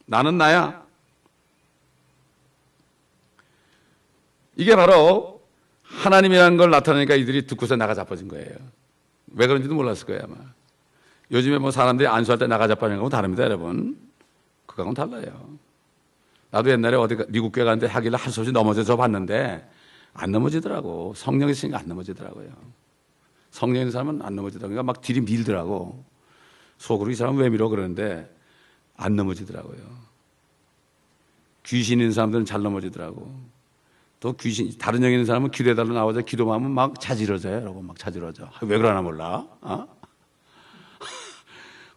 나는 나야. 이게 바로 하나님이라는 걸 나타내니까 이들이 듣고서 나가 자빠진 거예요. 왜 그런지도 몰랐을 거예요 아마. 요즘에 뭐 사람들이 안수할 때 나가 자빠지는 거하고 다릅니다 여러분. 그거하고는 달라요. 나도 옛날에 어디 미국 교회 갔는데 하길래 한 소리 넘어져서 봤는데 안 넘어지더라고. 성령이 있으니까 안 넘어지더라고요. 성령 있는 사람은 안 넘어지더라고요. 그러니까 막 딜이 밀더라고. 속으로 이 사람 왜 밀어 그러는데 안 넘어지더라고요. 귀신 있는 사람들은 잘 넘어지더라고. 또 귀신, 다른 영이 있는 사람은 기도해달라고 나와서 기도만 하면 막 자지러져요. 여러분 막 자지러져. 왜 그러나 몰라.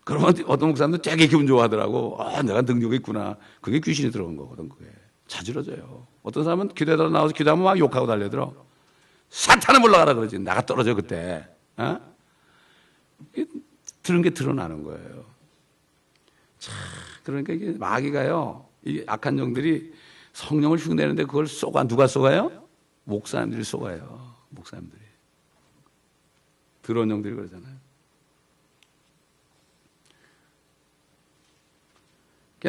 그러면 어떤 목사님도 되게 기분 좋아하더라고. 내가 능력이 있구나. 그게 귀신이 들어온 거거든, 그게. 자지러져요. 어떤 사람은 기도해달라고 나와서 기도하면 막 욕하고 달려들어. 사탄은 물러가라 그러지. 나가 떨어져, 그때. 들은 게 드러나는 거예요. 참, 그러니까 이게 마귀가요, 이 악한 영들이 성령을 흉내내는데 그걸 쏘가, 누가 쏘가요? 목사님들이 쏘가요. 목사님들이. 들어온 영들이 그러잖아요.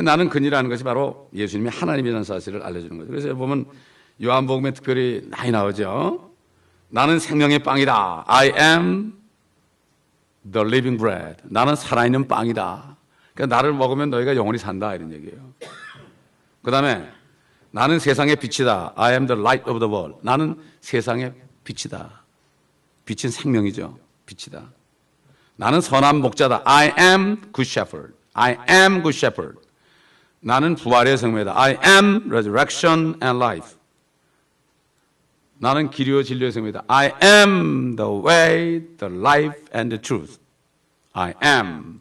나는 그니라는 것이 바로 예수님이 하나님이라는 사실을 알려주는 거죠. 그래서 보면 요한복음에 특별히 많이 나오죠. 나는 생명의 빵이다. I am the living bread. 나는 살아있는 빵이다. 그러니까 나를 먹으면 너희가 영원히 산다 이런 얘기예요. 그 다음에 나는 세상의 빛이다. I am the light of the world. 나는 세상의 빛이다. 빛은 생명이죠. 빛이다. 나는 선한 목자다. I am good shepherd. I am good shepherd. 나는 부활의 성매다. I am resurrection and life. 나는 길이요 진리의 성매다. I am the way, the life and the truth. I am.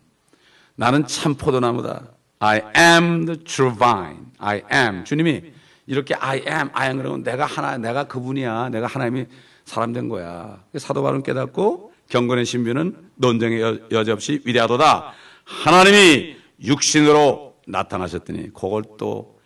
나는 참 포도나무다. I am the true vine. I am. 주님이 이렇게 I am 그러면 내가 하나, 내가 그분이야. 내가 하나님이 사람 된 거야. 사도 바울은 깨닫고 경건의 신비는 논쟁의 여지없이 위대하도다. 하나님이 육신으로 나타나셨더니 그걸 또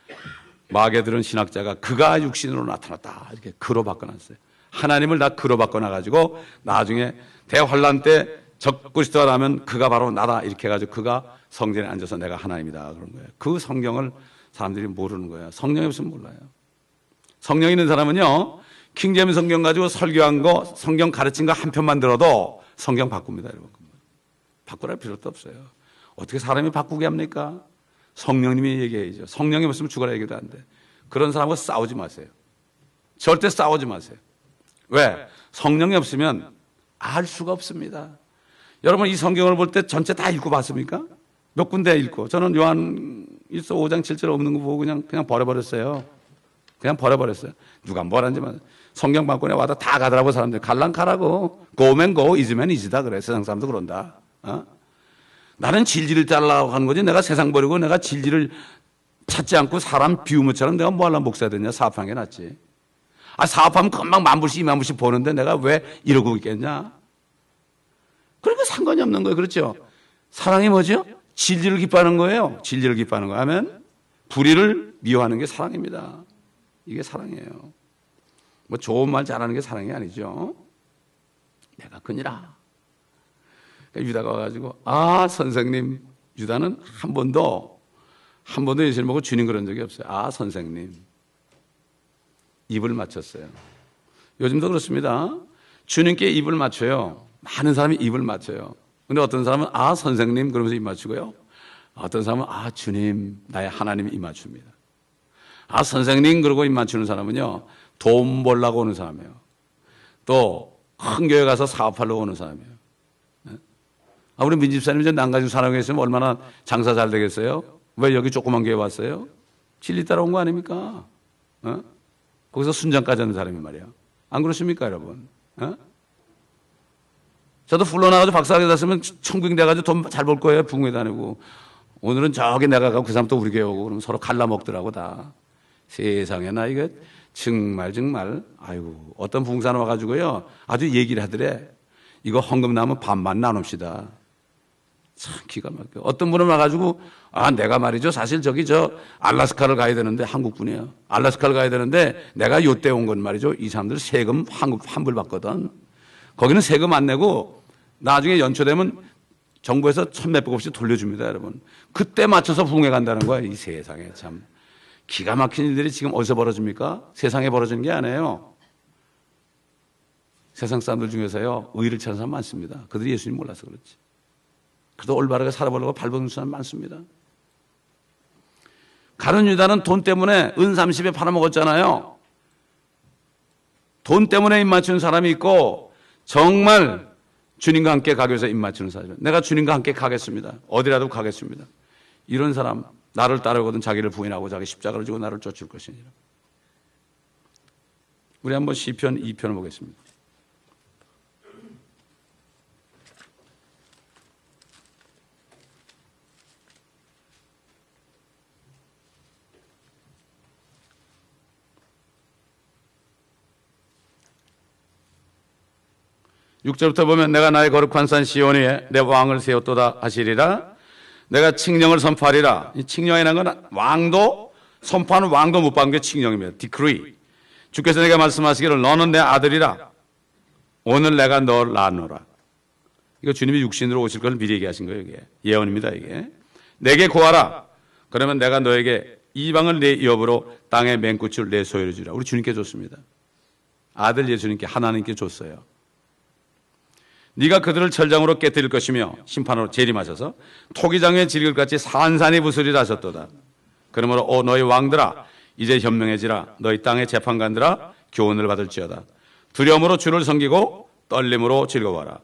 마귀에 들은 신학자가 그가 육신으로 나타났다. 이렇게 그로 바꿔놨어요. 하나님을 다 그로 바꿔놔가지고 나중에 대환란 때 적그리스도가 나면 그가 바로 나다. 이렇게 해가지고 그가 성전에 앉아서 내가 하나님이다. 그런 거예요. 그 성경을 사람들이 모르는 거예요. 성령이 없으면 몰라요. 성령 있는 사람은요, 킹제임스 성경 가지고 설교한 거, 성경 가르친 거 한 편만 들어도 성경 바꿉니다, 여러분. 바꾸랄 필요도 없어요. 어떻게 사람이 바꾸게 합니까? 성령님이 얘기해야죠. 성령이 없으면 죽어라 얘기도 안 돼. 그런 사람과 싸우지 마세요. 절대 싸우지 마세요. 왜? 성령이 없으면 알 수가 없습니다. 여러분 이 성경을 볼 때 전체 다 읽고 봤습니까? 몇 군데 읽고. 저는 요한 1서 5장 7절 없는 거 보고 그냥 버려버렸어요. 그냥 버려버렸어요. 누가 뭐라는지만 성경 방권에 와도 다 가더라고 사람들. 갈랑 가라고. 고면 고, 이즈면 이즈다 그래. 세상 사람도 그런다. 나는 진리를 따르려고 하는 거지. 내가 세상 버리고 내가 진리를 찾지 않고 사람 비우는 것처럼 내가 뭐 하려면 목사야 되냐. 사업하는 게 낫지. 사업하면 금방 10,000불씩 20,000불씩 버는데 내가 왜 이러고 있겠냐. 그러니까 상관이 없는 거예요. 그렇죠? 사랑이 뭐죠? 진리를 기뻐하는 거예요. 진리를 기뻐하는 거 하면 불의를 미워하는 게 사랑입니다. 이게 사랑이에요. 뭐 좋은 말 잘하는 게 사랑이 아니죠. 내가 그니라. 그러니까 유다가 와가지고 선생님. 유다는 한 번도 예수님 보고 주님 그런 적이 없어요. 선생님. 입을 맞췄어요. 요즘도 그렇습니다. 주님께 입을 맞춰요. 많은 사람이 입을 맞춰요. 근데 어떤 사람은 선생님 그러면서 입 맞추고요. 어떤 사람은 주님 나의 하나님이 입 맞춥니다. 선생님 그러고 입 맞추는 사람은요 돈 벌라고 오는 사람이에요. 또 큰 교회 가서 사업하러 오는 사람이에요. 우리 민집사님 이제 난가지고 사랑에 있으면 얼마나 장사 잘 되겠어요? 왜 여기 조그만 교회 왔어요? 진리 따라온 거 아닙니까? 거기서 순장까지 하는 사람이 말이야. 안 그렇습니까, 여러분? 저도 불러나가지고 박사학위 됐으면 천국 돼가지고 돈 잘 벌 거예요. 부흥회 다니고. 오늘은 저기 내가 가고 그 사람 또 우리 교회 오고 그러면 서로 갈라먹더라고 다. 세상에나 이거 정말 아이고 어떤 부흥사는 와가지고요 아주 얘기를 하더래. 이거 헌금 나면 반반 나눕시다. 참 기가 막혀. 어떤 분은 와가지고 내가 말이죠 사실 저기 알라스카를 가야 되는데 한국분이에요. 알라스카를 가야 되는데 내가 요때 온 건 말이죠 이 사람들 세금 환불 받거든. 거기는 세금 안 내고 나중에 연초되면 정부에서 천몇백 억씩 돌려줍니다, 여러분. 그때 맞춰서 부흥회 간다는 거야. 이 세상에 참 기가 막힌 일들이 지금 어디서 벌어집니까? 세상에 벌어지는 게 아니에요. 세상 사람들 중에서요 의를 찾는 사람 많습니다. 그들이 예수님 몰라서 그렇지. 그래도 올바르게 살아보려고 발버둥 사람 많습니다. 가룟 유다는 돈 때문에 은 30에 팔아먹었잖아요. 돈 때문에 입 맞추는 사람이 있고 정말 주님과 함께 가기 위해서 입 맞추는 사람. 내가 주님과 함께 가겠습니다. 어디라도 가겠습니다. 이런 사람 나를 따르거든 자기를 부인하고 자기 십자가를 지고 나를 쫓을 것이니라. 우리 한번 시편 2편을 보겠습니다. 육 절부터 보면 내가 나의 거룩한 산 시온 위에 내 왕을 세웠도다 하시리라. 내가 칙령을 선포하리라. 이 칙령이라는 건 왕도 선포하는 왕도 못 받는 게 칙령입니다. 디크리. 주께서 내게 말씀하시기를 너는 내 아들이라. 오늘 내가 너를 낳노라. 이거 주님이 육신으로 오실 걸 미리 얘기하신 거예요. 이게 예언입니다. 이게 내게 구하라. 그러면 내가 너에게 이방을 내 이업으로 땅의 맹꽃을 내 소유로 주라. 우리 주님께 줬습니다. 아들 예수님께 하나님께 줬어요. 네가 그들을 철장으로 깨뜨릴 것이며 심판으로 재림하셔서 토기장의 질글같이 산산이 부스리라 하셨도다. 그러므로 너희 왕들아 이제 현명해지라. 너희 땅의 재판관들아 교훈을 받을지어다. 두려움으로 주를 섬기고 떨림으로 즐거워하라.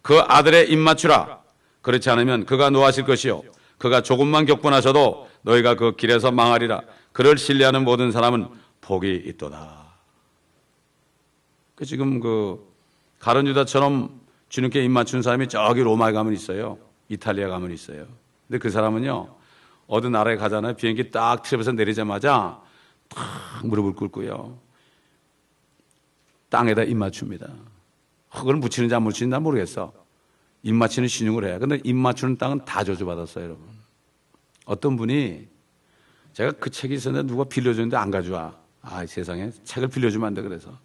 그 아들의 입 맞추라. 그렇지 않으면 그가 노하실 것이요 그가 조금만 격분하셔도 너희가 그 길에서 망하리라. 그를 신뢰하는 모든 사람은 복이 있도다. 지금 가룟 유다처럼 주님께 입 맞춘 사람이 저기 로마에 가면 있어요. 이탈리아 가면 있어요. 근데 그 사람은요, 어느 나라에 가잖아요. 비행기 딱 트랩에서 내리자마자 탁 무릎을 꿇고요. 땅에다 입 맞춥니다. 그걸 묻히는지 안 묻히는지 난 모르겠어. 입 맞추는 신용을 해요. 근데 입 맞추는 땅은 다 저주받았어요, 여러분. 어떤 분이 제가 그 책이 있었는데 누가 빌려줬는데 안 가져와. 세상에 책을 빌려주면 안 돼, 그래서.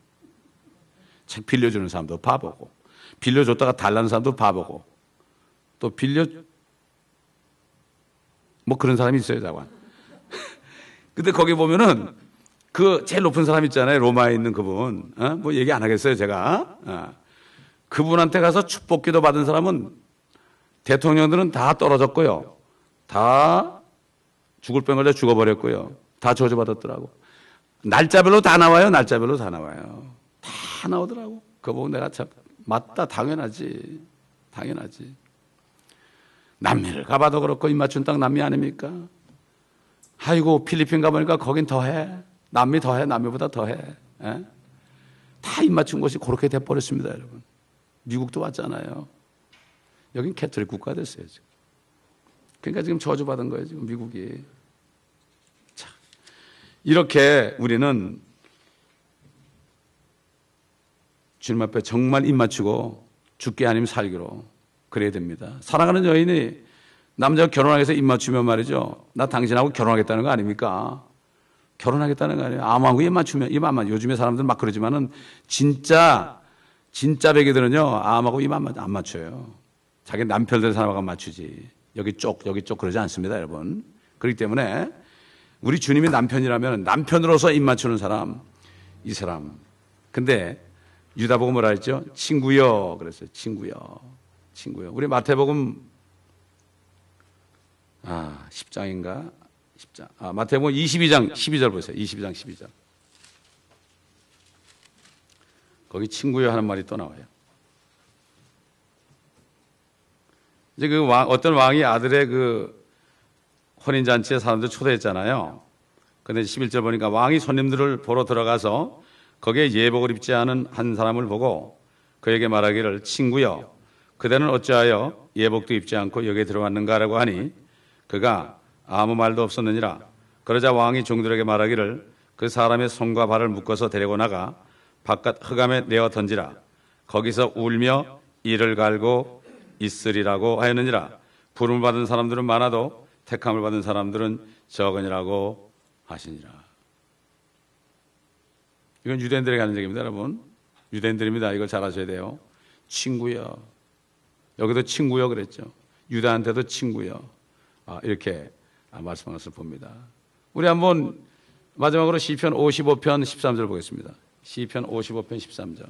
책 빌려주는 사람도 바보고. 빌려줬다가 달라는 사람도 바보고 또 그런 사람이 있어요, 자관. 근데 거기 보면은 그 제일 높은 사람 있잖아요, 로마에 있는 그분. 뭐 얘기 안 하겠어요, 제가. 그분한테 가서 축복기도 받은 사람은 대통령들은 다 떨어졌고요, 다 죽을 병 걸려 죽어버렸고요, 다 저주받았더라고. 날짜별로 다 나와요, 날짜별로 다 나와요. 다 나오더라고. 그거 보고 내가 참 맞다, 당연하지. 남미를 가봐도 그렇고 입 맞춘 땅 남미 아닙니까? 아이고 필리핀 가보니까 거긴 더해. 남미 더해. 남미보다 더해. 다 입 맞춘 곳이 그렇게 돼버렸습니다, 여러분. 미국도 왔잖아요. 여긴 캐톨릭 국가 됐어요, 지금. 그러니까 지금 저주받은 거예요, 지금 미국이. 자, 이렇게 우리는 주님 앞에 정말 입 맞추고 죽게 아니면 살기로 그래야 됩니다. 사랑하는 여인이 남자가 결혼하기 위해서 입 맞추면 말이죠, 나 당신하고 결혼하겠다는 거 아닙니까? 결혼하겠다는 거 아니에요. 암하고 입 맞추면, 입 안 맞. 요즘에 사람들 막 그러지만은 진짜 베개들은요 암하고 입 안 맞춰요. 자기 남편들 사람하고 맞추지. 여기 쪽 그러지 않습니다, 여러분. 그렇기 때문에 우리 주님이 남편이라면 남편으로서 입 맞추는 사람, 이 사람. 근데 유다 보고 뭐라 했죠? 친구여 그랬어요. 친구여. 우리 마태복음 10장인가? 10장. 마태복음 22장 12절 보세요. 22장 12절. 거기 친구여 하는 말이 또 나와요. 이제 그 어떤 왕이 아들의 그 혼인잔치에 사람들 초대했잖아요. 근데 11절 보니까 왕이 손님들을 보러 들어가서 거기에 예복을 입지 않은 한 사람을 보고 그에게 말하기를 친구여 그대는 어찌하여 예복도 입지 않고 여기에 들어왔는가라고 하니 그가 아무 말도 없었느니라. 그러자 왕이 종들에게 말하기를 그 사람의 손과 발을 묶어서 데리고 나가 바깥 흑암에 내어 던지라. 거기서 울며 이를 갈고 있으리라고 하였느니라. 부름을 받은 사람들은 많아도 택함을 받은 사람들은 적으니라고 하시니라. 이건 유대인들에게 하는 얘기입니다, 여러분. 유대인들입니다. 이걸 잘 아셔야 돼요. 친구여. 여기도 친구여 그랬죠. 유다한테도 친구여. 이렇게 말씀한 것을 봅니다. 우리 한번 마지막으로 시편 55편 13절 보겠습니다. 시편 55편 13절.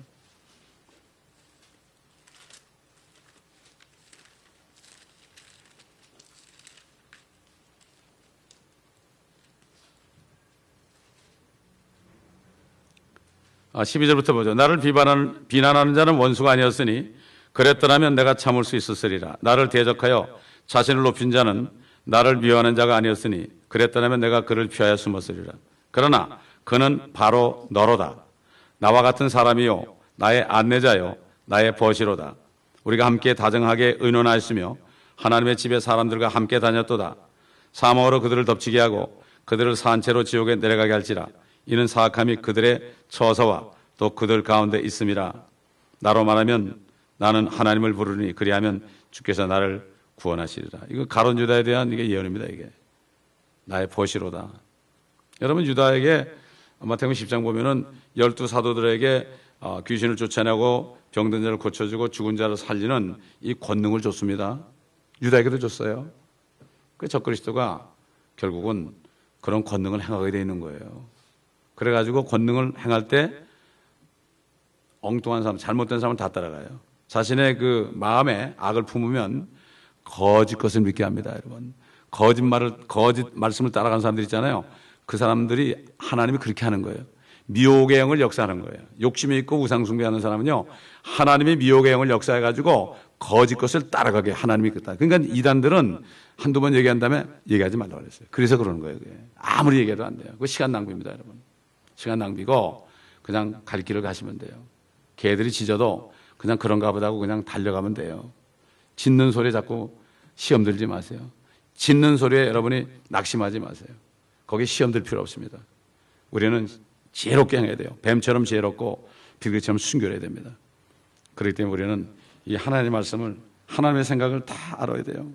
아, 12절부터 보죠. 나를 비난하는 자는 원수가 아니었으니 그랬더라면 내가 참을 수 있었으리라. 나를 대적하여 자신을 높인 자는 나를 미워하는 자가 아니었으니 그랬더라면 내가 그를 피하여 숨었으리라. 그러나 그는 바로 너로다. 나와 같은 사람이요 나의 안내자요 나의 버시로다. 우리가 함께 다정하게 의논하였으며 하나님의 집에 사람들과 함께 다녔도다. 사망으로 그들을 덮치게 하고 그들을 산채로 지옥에 내려가게 할지라. 이는 사악함이 그들의 처서와 또 그들 가운데 있음이라. 나로 말하면 나는 하나님을 부르니 그리하면 주께서 나를 구원하시리라. 이거 가론 유다에 대한 이게 예언입니다. 이게 나의 버시로다. 여러분 유다에게 마태복음 10장 보면은 12사도들에게 귀신을 쫓아내고 병든 자를 고쳐주고 죽은 자를 살리는 이 권능을 줬습니다. 유다에게도 줬어요. 그 적그리스도가 결국은 그런 권능을 행하게 되어 있는 거예요. 그래가지고 권능을 행할 때 엉뚱한 사람, 잘못된 사람을 다 따라가요. 자신의 그 마음에 악을 품으면 거짓 것을 믿게 합니다, 여러분. 거짓 말씀을 따라가는 사람들 있잖아요. 그 사람들이 하나님이 그렇게 하는 거예요. 미혹의 영을 역사하는 거예요. 욕심이 있고 우상숭배하는 사람은요, 하나님이 미혹의 영을 역사해가지고 거짓 것을 따라가게 하나님이 그랬다. 그러니까 이단들은 한두 번 얘기한 다음에 얘기하지 말라고 그랬어요. 그래서 그러는 거예요. 그게. 아무리 얘기해도 안 돼요. 그거 시간 낭비입니다, 여러분. 시간 낭비고 그냥 갈 길을 가시면 돼요. 개들이 짖어도 그냥 그런가 보다 하고 그냥 달려가면 돼요. 짖는 소리에 자꾸 시험 들지 마세요. 짖는 소리에 여러분이 낙심하지 마세요. 거기에 시험 들 필요 없습니다. 우리는 지혜롭게 행해야 돼요. 뱀처럼 지혜롭고 비둘기처럼 순결해야 됩니다. 그렇기 때문에 우리는 이 하나님의 말씀을, 하나님의 생각을 다 알아야 돼요.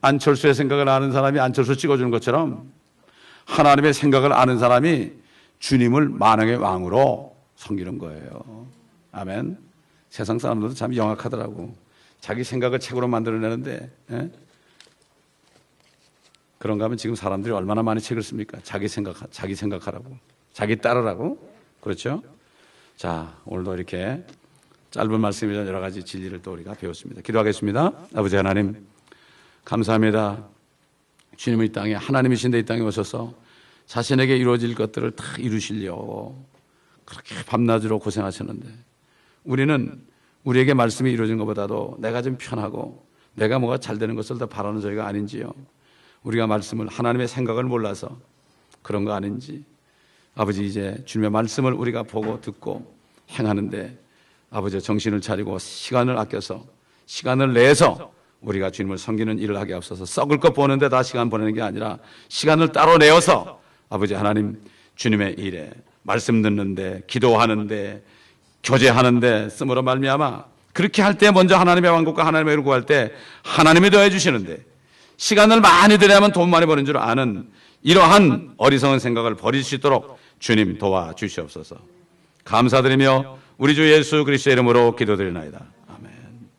안철수의 생각을 아는 사람이 안철수 찍어주는 것처럼 하나님의 생각을 아는 사람이 주님을 만왕의 왕으로 섬기는 거예요. 아멘. 세상 사람들도 참 영악하더라고. 자기 생각을 책으로 만들어내는데, 그런가 하면 지금 사람들이 얼마나 많이 책을 씁니까? 자기 생각하라고. 자기 따르라고. 그렇죠? 자, 오늘도 이렇게 짧은 말씀이라 여러 가지 진리를 또 우리가 배웠습니다. 기도하겠습니다. 아버지 하나님, 감사합니다. 주님의 이 땅에, 하나님이신데 이 땅에 오셔서 자신에게 이루어질 것들을 다 이루시려고 그렇게 밤낮으로 고생하셨는데, 우리는 우리에게 말씀이 이루어진 것보다도 내가 좀 편하고 내가 뭐가 잘 되는 것을 더 바라는 저희가 아닌지요. 우리가 말씀을, 하나님의 생각을 몰라서 그런 거 아닌지. 아버지, 이제 주님의 말씀을 우리가 보고 듣고 행하는데 아버지 정신을 차리고 시간을 아껴서, 시간을 내서 우리가 주님을 섬기는 일을 하게 앞서서 썩을 것 보는데 다 시간 보내는 게 아니라 시간을 따로 내어서 아버지 하나님 주님의 일에, 말씀 듣는데, 기도하는데, 교제하는데 쓰므로 말미암아 그렇게 할 때 먼저 하나님의 왕국과 하나님의 일을 구할 때 하나님이 더해 주시는데, 시간을 많이 들여야만 돈 많이 버는 줄 아는 이러한 어리석은 생각을 버릴 수 있도록 주님 도와주시옵소서. 감사드리며 우리 주 예수 그리스도의 이름으로 기도드리나이다.